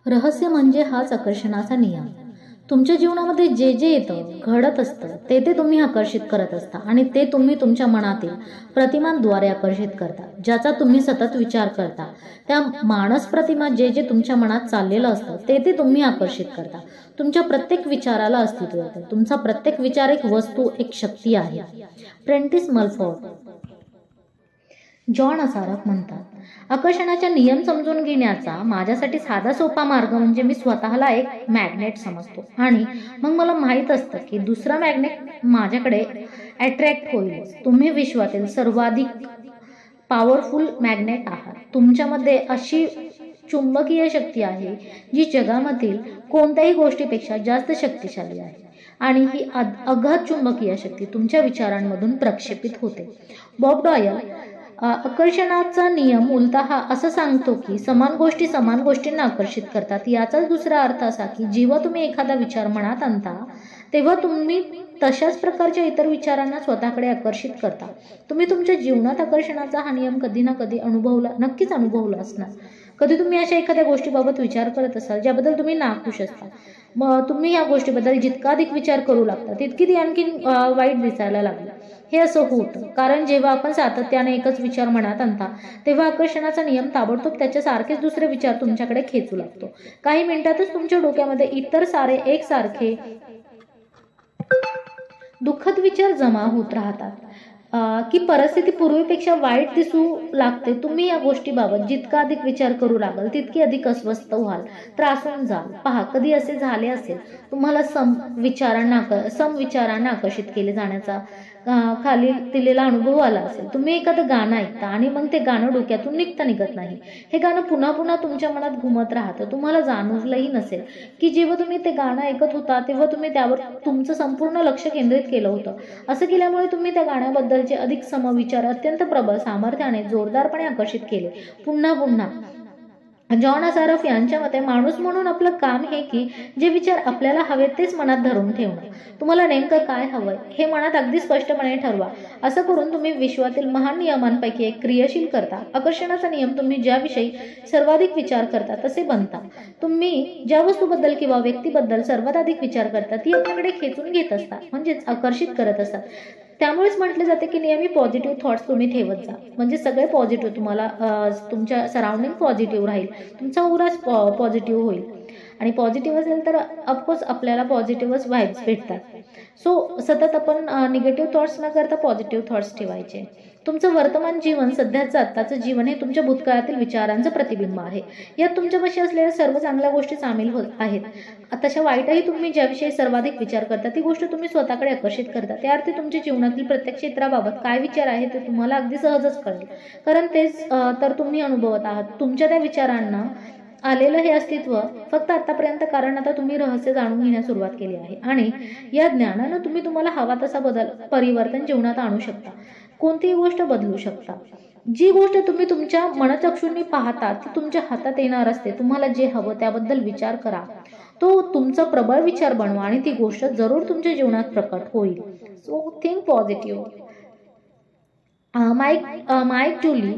रहस्य म्हणजे हाच आकर्षणाचा नियम. तुमच्या जीवनामध्ये जे जे येतं, घडत असतं, ते तुम्ही आकर्षित करत असता आणि ते तुम्ही तुमच्या मनातील प्रतिमांद्वारे आकर्षित करता. ज्याचा तुम्ही सतत विचार करता, त्या मानस प्रतिमा जे जे तुमच्या मनात चाललेलं असतं, ते तुम्ही आकर्षित करता. तुमच्या प्रत्येक विचाराला अस्तित्व येतं. तुमचा प्रत्येक विचार एक वस्तू, एक शक्ती आहे. Prentiss Mulford. जॉन असारफ म्हणतात, आकर्षणाचा नियम समजून घेण्याचा माझ्यासाठी साधा सोपा मार्ग म्हणजे मी स्वतःला एक मॅग्नेट समजतो आणि मग मला माहीत असतं की दुसरा मॅग्नेट माझ्याकडे अट्रॅक्ट होईल. तुम्ही विश्वातील सर्वाधिक पॉवरफुल मॅग्नेट आहात. तुमच्यामध्ये अशी चुंबकीय शक्ती आहे जी जगामधील कोणत्याही गोष्टीपेक्षा जास्त शक्तिशाली आहे आणि ही अगाध चुंबकीय शक्ती तुमच्या विचारांमधून प्रक्षेपित होते. बॉब डॉयल आकर्षणाचा नियम उलटा हा असं सांगतो की समान गोष्टी समान गोष्टींना आकर्षित करतात. याचाच दुसरा अर्थ असा की जेव्हा तुम्ही एखादा विचार मनात आणता तेव्हा तुम्ही तशाच प्रकारच्या इतर विचारांना स्वतःकडे आकर्षित करता. तुम्ही तुमच्या जीवनात आकर्षणाचा हा नियम कधी ना कधी नक्कीच अनुभवला असणार. कधी तुम्ही अशा एखाद्या गोष्टीबाबत विचार करत असाल ज्याबद्दल तुम्ही नाखुश असता. मग तुम्ही या गोष्टीबद्दल जितका अधिक विचार करू लागता तितकी ती आणखीन वाईट दिसायला लागली. हे असं होतं कारण जेव्हा आपण सातत्याने एकच विचार मनात आणता तेव्हा आकर्षणाचा नियम ताबडतोब त्याच्यासारखेच दुसरे विचार तुमच्याकडे खेचू लागतो. काही मिनिटातच तुमच्या डोक्यामध्ये इतर सारे एकसारखे दुःखद विचार जमा होत राहतात की परिस्थिती पूर्वीपेक्षा वाईट दिसू लागते. तुम्ही या गोष्टीबाबत जितका अधिक विचार करू लागाल तितकी अधिक अस्वस्थ व्हाल, त्रासून जाल. पहा, कधी असे झाले असेल तुम्हाला समविचारांना आकर्षित केले जाण्याचा खाली दिलेला अनुभव आला असेल. तुम्ही एखादं गाणं ऐकता आणि मग ते गाणं डोक्यातून निघत नाही. हे गाणं पुन्हा पुन्हा तुमच्या मनात घुमत राहतं. तुम्हाला जाणवलंही नसेल की जेव्हा तुम्ही ते गाणं ऐकत होता तेव्हा तुम्ही त्यावर तुमचं संपूर्ण लक्ष केंद्रित केलं होतं. असं केल्यामुळे तुम्ही त्या गाण्याबद्दलचे अधिक समविचार अत्यंत प्रबळ सामर्थ्याने जोरदारपणे आकर्षित केले. पुन्हा पुन्हा. जॉन असारफ यांच्या मते माणूस म्हणून आपलं काम हे की जे विचार आपल्याला हवे तेच मनात धरून ठेवणं. तुम्हाला नेमकं काय हवंय हे मनात अगदी स्पष्टपणे ठरवा. असं करून तुम्ही विश्वातील महान नियमांपैकी एक क्रियाशील करता. आकर्षणाचा नियम तुम्ही ज्याविषयी सर्वाधिक विचार करता तसे बनता. तुम्ही ज्या वस्तूबद्दल किंवा व्यक्तीबद्दल सर्वात अधिक विचार करता ती आपल्याकडे खेचून घेत असता, म्हणजेच आकर्षित करत असतात. त्यामुळेच म्हटले जाते की नेहमी पॉझिटिव्ह थॉट्स तुम्ही ठेवत जा. म्हणजे सगळे पॉझिटिव्ह तुम्हाला तुमच्या सराउंडिंग पॉझिटिव्ह राहील, तुमचा उराच पॉझिटिव्ह होईल आणि पॉझिटिव्ह असेल तर ऑफकोर्स आपल्याला पॉझिटिव्हच व्हाईब्स भेटतात. सो सतत आपण निगेटिव्ह थॉट्स न करता पॉझिटिव्ह थॉट्स ठेवायचे. तुमचं वर्तमान जीवन, सध्याचं आत्ताचं जीवन हे तुमच्या भूतकाळातील विचारांचं प्रतिबिंब आहे. यात तुमच्यापाशी असलेल्या सर्व चांगल्या गोष्टी सामील आहेत. तशा वाईटही तुम्ही ज्याविषयी सर्वाधिक विचार करता ती गोष्ट तुम्ही स्वतःकडे आकर्षित करता. त्या अर्थी तुमच्या जीवनातील प्रत्येक क्षेत्राबाबत काय विचार आहे ते तुम्हाला अगदी सहजच कळेल, कारण तेच तर तुम्ही अनुभवत आहात. तुमच्या त्या विचारांना आलेलं हे अस्तित्व फक्त आतापर्यंत, कारण आता तुम्ही रहस्य जाणून घेण्यास सुरुवात केली आहे आणि या ज्ञानानं तुम्ही तुम्हाला हवा तसा परिवर्तन जीवनात आणू शकता. कोणतीही गोष्ट बदलू शकता. जी गोष्ट तुम्ही तुमच्या मनचक्षुंनी पाहता ती तुमच्या हातात येणार असते. तुम्हाला जे हवं त्याबद्दल विचार करा, तो तुमचा प्रबळ विचार बनवा आणि ती गोष्ट जरूर तुमच्या जीवनात प्रकट होईल. So think positive. माईक जुली.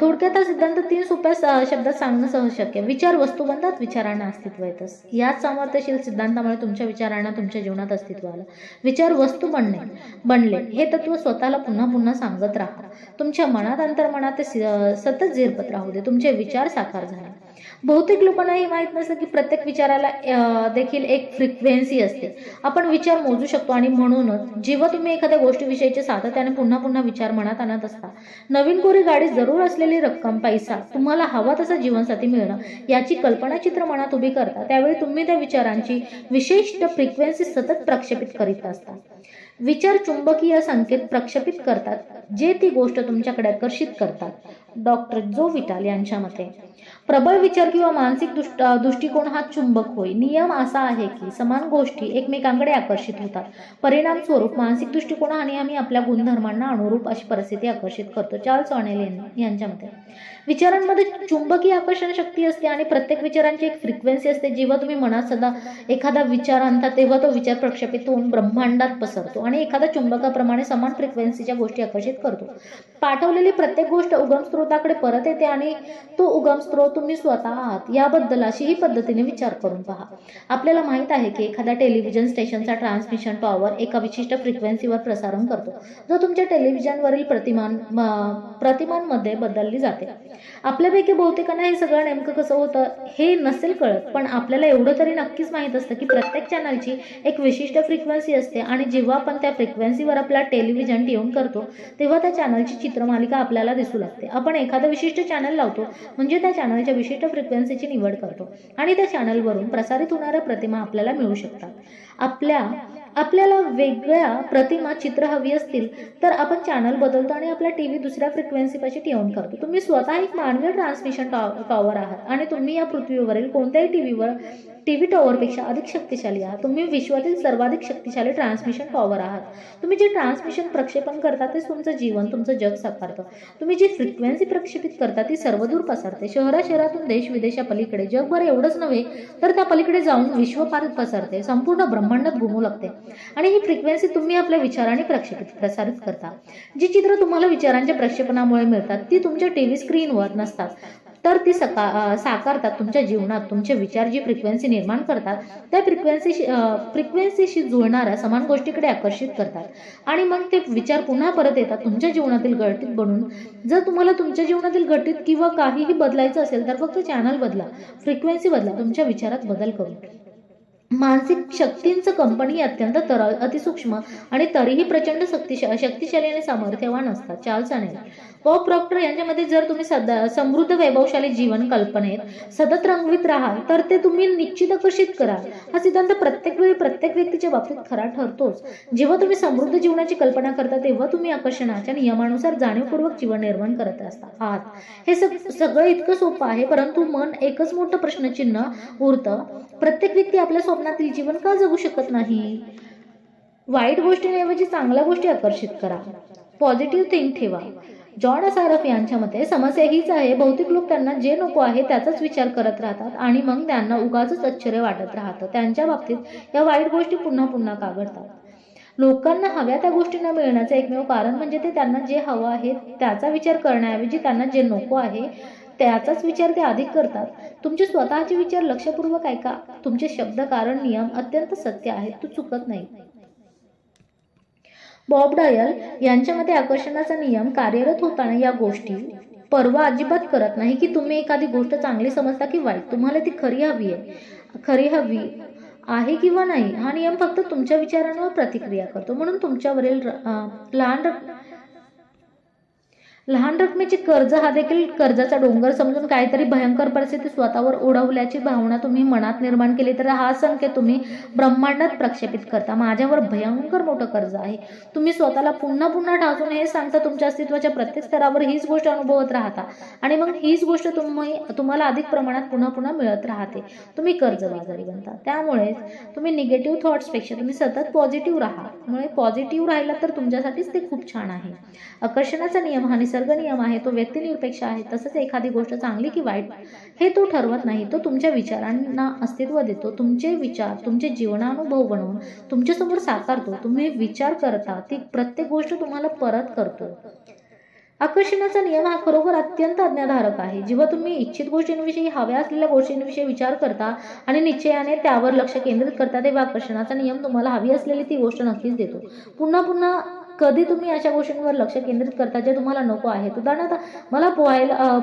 थोडक्यात हा सिद्धांत 3 सोप्या शब्दात सांगणं सहज शक्य. विचार वस्तू बनतात, विचारांना अस्तित्व येतं. याच सामर्थ्यशील सिद्धांतामुळे तुमच्या विचारांना तुमच्या जीवनात अस्तित्व आलं. विचार वस्तू बनले हे तत्व स्वतःला पुन्हा पुन्हा सांगत राहा. तुमच्या मनात, अंतर्मनात ते सतत झिरपत राहू दे. तुमचे विचार साकार झाले. बहुतेक लोकांना हे माहीत नसतं की प्रत्येक विचाराला देखील एक फ्रिक्वेन्सी असते. आपण विचार मोजू शकतो आणि म्हणूनच जेव्हा तुम्ही एखाद्या गोष्टीविषयीचे सातत्याने पुन्हा पुन्हा विचार मनात आणत असता, नवीन कोरी गाडी जरूर असलेली रक्कम, पैसा, तुम्हाला हवा तसा जीवनसाथी मिळणं याची कल्पनाचित्र मनात उभी करता, त्यावेळी तुम्ही त्या विचारांची विशिष्ट फ्रिक्वेन्सी सतत प्रक्षेपित करीत असता. विचार चुंबकीय संकेत प्रक्षेपित करतात जे ती गोष्ट तुमच्याकडे आकर्षित करतात. डॉक्टर जो विटाल यांच्या मते प्रबळ विचार किंवा मानसिक दृष्टिकोन हा चुंबक होय. नियम असा आहे की समान गोष्टी एकमेकांकडे आकर्षित होतात. परिणाम स्वरूप मानसिक दृष्टिकोन हा नेहमी आपल्या गुणधर्मांना अनुरूप अशी परिस्थिती आकर्षित करतो. चार्ल्स ऑनेल यांच्या मते विचारांमध्ये चुंबकीय आकर्षण शक्ती असते आणि प्रत्येक विचारांची एक फ्रिक्वेन्सी असते. जेव्हा तुम्ही मनात सदा एखादा विचार आणता तेव्हा तो विचार प्रक्षेपित होऊन ब्रह्मांडात पसरतो आणि एखाद्या चुंबकाप्रमाणे समान फ्रिक्वेन्सीच्या गोष्टी आकर्षित करतो. पाठवलेली प्रत्येक गोष्ट उगम स्रोताकडे परत येते आणि तो उगम स्रोत तुम्ही स्वतः आहात याबद्दल अशीही पद्धतीने विचार करून पहा. आपल्याला माहित आहे की एखाद्या टेलिव्हिजन स्टेशनचा ट्रान्समिशन टॉवर एका विशिष्ट फ्रिक्वेन्सीवर प्रसारण करतो, जो तुमच्या टेलिव्हिजनवरील प्रतिमांमध्ये बदलली जाते. आपल्यापैकी बहुतेकांना हे सगळं नेमकं कसं होतं हे नसेल कळत, पण आपल्याला एवढं तरी नक्कीच माहीत असतं की प्रत्येक चॅनलची एक विशिष्ट फ्रिक्वेन्सी असते आणि जेव्हा आपण त्या फ्रिक्वेन्सीवर आपला टेलिव्हिजन ट्यून करतो तेव्हा त्या चॅनलची चित्रमालिका आपल्याला दिसू लागते. आपण एखादं विशिष्ट चॅनल लावतो म्हणजे त्या चॅनलच्या विशिष्ट फ्रिक्वेन्सीची निवड करतो आणि त्या चॅनलवरून प्रसारित होणाऱ्या प्रतिमा आपल्याला मिळू शकतात. आपल्याला वेगळ्या प्रतिमा चित्र हवी असतील तर आपण चॅनल बदलतो आणि आपला टीव्ही दुसऱ्या फ्रिक्वेन्सीपाशी ट्यून करतो. तुम्ही स्वतः एक मानवी ट्रान्समिशन टॉवर आहात आणि तुम्ही या पृथ्वीवरील कोणत्याही टीव्ही टॉवरपेक्षा अधिक शक्तिशाली आहात. तुम्ही विश्वातील सर्वाधिक शक्तिशाली ट्रान्समिशन टॉवर आहात. तुम्ही जे ट्रान्समिशन प्रक्षेपण करता तेच तुमचं जीवन, तुमचं जग साकारतं. तुम्ही जी फ्रिक्वेन्सी प्रक्षेपित करता ती सर्वदूर पसरते. शहरातून देश विदेशापलीकडे, जगभर एवढंच नव्हे तर त्या पलीकडे जाऊन विश्वपार पसरते, संपूर्ण ब्रह्मांडात घुमू लागते. आणि ही फ्रिक्वेन्सी तुम्ही आपल्या विचारांनी प्रसारित करता. जी चित्र तुम्हाला विचारांच्या प्रक्षेपणामुळे मिळतात ती तुमच्या टीव्ही स्क्रीनवर नसतात, तर ती साकारतात तुमच्या जीवनात. तुमचे विचार जी फ्रिक्वेन्सी निर्माण करतात त्या फ्रिक्वेन्सीशी जुळणाऱ्या समान गोष्टीकडे आकर्षित करतात आणि मग ते विचार पुन्हा परत येतात तुमच्या जीवनातील घटित बनून. जर तुम्हाला तुमच्या जीवनातील घटित किंवा काहीही बदलायचं असेल तर फक्त चॅनल बदला, फ्रिक्वेन्सी बदला, तुमच्या विचारात बदल करून. मानसिक शक्तींचं कंपनी अत्यंत तरल, अतिसूक्ष्म आणि तरीही प्रचंड शक्तिशाली आणि सामर्थ्यवान असतात. चार्ल्स डॅनियल, बॉब प्रॉक्टर यांच्यामध्ये जर तुम्ही समृद्ध वैभवशाली जीवन कल्पनेत सतत रंगवीत राहाल तर ते तुम्ही निश्चित आकर्षित कराल. हा सिद्धांत प्रत्येक वेळी प्रत्येक व्यक्तीच्या बाबतीत खरा ठरतोच. जेव्हा तुम्ही समृद्ध जीवनाची कल्पना करता तेव्हा तुम्ही आकर्षणाच्या नियमानुसार जाणीवपूर्वक जीवन निर्माण करत आहात. हे सगळं इतकं सोपं आहे, परंतु मन एकच मोठं प्रश्नचिन्ह उरतं. प्रत्येक व्यक्ती आपल्या स्वप्नातील जीवन का जगू शकत नाही? वाईट गोष्टींऐवजी चांगल्या गोष्टी आकर्षित करा. पॉझिटिव्ह थिंक ठेवा. जॉन असारफ यांच्या मते समस्या हीच आहे, बहुतेक लोक त्यांना जे नको आहे त्याचाच विचार करत राहतात आणि मग त्यांना उगाचच आश्चर्य वाटत राहतं. त्यांच्या बाबतीत या वाईट गोष्टी पुन्हा पुन्हा का घडतात? लोकांना हव्या त्या गोष्टी न मिळण्याचं एकमेव कारण म्हणजे ते त्यांना जे हवं आहे त्याचा विचार करण्याऐवजी त्यांना जे नको आहे त्याचाच विचार ते अधिक करतात. तुमचे स्वतःचे विचार लक्षपूर्वक ऐका. तुमचे शब्द, कारण, नियम अत्यंत सत्य आहेत, तो चुकत नाही. बॉब डायल यांच्या मते आकर्षणाचा नियम कार्यरत होताना या गोष्टी पर्वा अजिबात करत नाही की तुम्ही एखादी गोष्ट चांगली समजता की वाईट. तुम्हाला ती खरी हवी आहे किंवा नाही. हा नियम फक्त तुमच्या विचारांवर प्रतिक्रिया करतो. म्हणून तुमच्यावरील लहान रकमेचे कर्ज हा देखील कर्जाचा डोंगर समजून काहीतरी भयंकर परिस्थिती स्वतःवर ओढवल्याची भावना तुम्ही मनात निर्माण केली तर हा संकेत तुम्ही ब्रह्मांडात प्रक्षेपित करता. माझ्यावर भयंकर मोठं कर्ज आहे. तुम्ही स्वतःला पुन्हा पुन्हा ठासून हे सांगता. तुमच्या अस्तित्वाच्या प्रत्येक स्तरावर हीच गोष्ट अनुभवत राहता आणि मग हीच गोष्ट तुम्हाला अधिक प्रमाणात पुन्हा पुन्हा मिळत राहते. तुम्ही कर्जबाजारी बनता. त्यामुळे तुम्ही निगेटिव्ह थॉट्सपेक्षा तुम्ही सतत पॉझिटिव्ह राहा. त्यामुळे पॉझिटिव्ह राहिला तर तुमच्यासाठीच ते खूप छान आहे. आकर्षणाचा नियम हा निसर्ग नियम आहे. तो व्यक्तिनिरपेक्ष आहे. तसंच एखादी गोष्ट चांगली की वाईट हे तो ठरवत नाही. तो तुमच्या विचारांना अस्तित्व देतो. तुमचे विचार तुमचे जीवनानुभव बनवून तुमच्यासमोर साकारतो. तुम्ही विचार करता ती प्रत्येक गोष्ट तुम्हाला परत करतो. आकर्षणाचा नियम हा खरोखर अत्यंत आज्ञाधारक आहे. जेव्हा तुम्ही इच्छित गोष्टींविषयी, हव्या असलेल्या गोष्टींविषयी विचार करता आणि निश्चयाने त्यावर लक्ष केंद्रित करता तेव्हा आकर्षणाचा नियम तुम्हाला हवी असलेली ती गोष्ट नक्कीच देतो. पुन्हा पुन्हा कधी तुम्ही अशा गोष्टींवर लक्ष केंद्रित करता जे तुम्हाला नको आहेत. उदाहरणार्थ, मला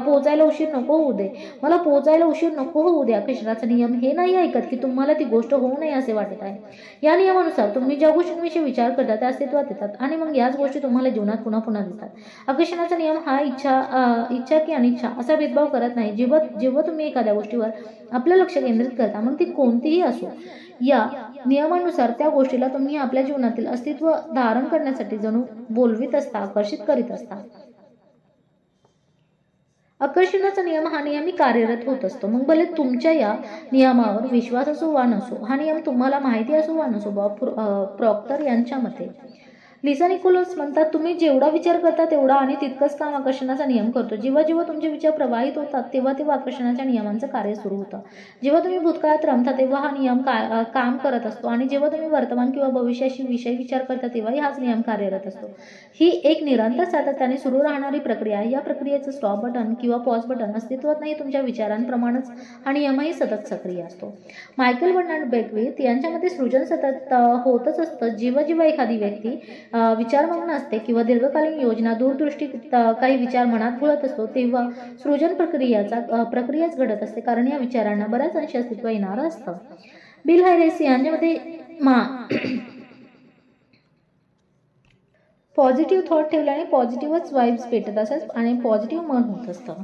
पोचायला उशीर नको होऊ दे, मला पोचायला उशीर नको होऊ दे. आकर्षणाचा नियम हे नाही ऐकत की तुम्हाला ती गोष्ट होऊ नये असे वाटत आहे. या नियमानुसार तुम्ही ज्या गोष्टींविषयी विचार करता त्या अस्तित्वात येतात आणि मग याच गोष्टी तुम्हाला जीवनात पुन्हा पुन्हा दिसतात. आकर्षणाचा नियम हा इच्छा की अनिच्छा असा भेदभाव करत नाही. जेव्हा तुम्ही एखाद्या गोष्टीवर आपलं लक्ष केंद्रित करता, मग ती कोणतीही असो, या नियमानुसार त्या गोष्टीला तुम्ही आपल्या जीवनातील अस्तित्व धारण करण्यासाठी जणू बोलवीत असता, आकर्षित करीत असता. आकर्षणाचा नियम हा नेहमी कार्यरत होत असतो. मग भले तुमच्या या नियमावर विश्वास असो वा नसो, हा नियम तुम्हाला माहिती असो वा नसो. बॉब प्रॉक्टर यांच्या मते लिसा निकोलस म्हणतात, तुम्ही जेवढा विचार करता तेवढा आणि तितकंच काम आकर्षणाचा नियम करतो. जेव्हा जेव्हा तुमचे विचार प्रवाहित होतात तेव्हा तेव्हा आकर्षणाच्या नियमांचं कार्य सुरू होतं. जेव्हा तुम्ही भूतकाळात रमता तेव्हा हा नियम काम करत असतो आणि जेव्हा तुम्ही वर्तमान किंवा भविष्याशी विषय विचार करता तेव्हाही हाच नियम कार्यरत असतो. ही एक निरंतर सातत्याने सुरू राहणारी प्रक्रिया आहे. या प्रक्रियेचं स्टॉप बटन किंवा पॉज बटन अस्तित्वात नाही. तुमच्या विचारांप्रमाणेच हा नियमही सतत सक्रिय असतो. मायकेल बर्नार्ड बेकविथ यांच्यामध्ये सृजन सतत होतच असतं. जेव्हा जेव्हा एखादी व्यक्ती विचारमग्न असते किंवा दीर्घकालीन योजना दूरदृष्टी काही विचार मनात घोळत असतो तेव्हा सृजन प्रक्रियाच घडत असते, कारण या विचारांना बऱ्याच अंशी अस्तित्व येणारं असतं. बिल हायरेस यांच्यामध्ये पॉझिटिव्ह थॉट ठेवल्याने पॉझिटिव्हच वाईब्स भेटत असतात आणि पॉझिटिव्ह मन होत असतं.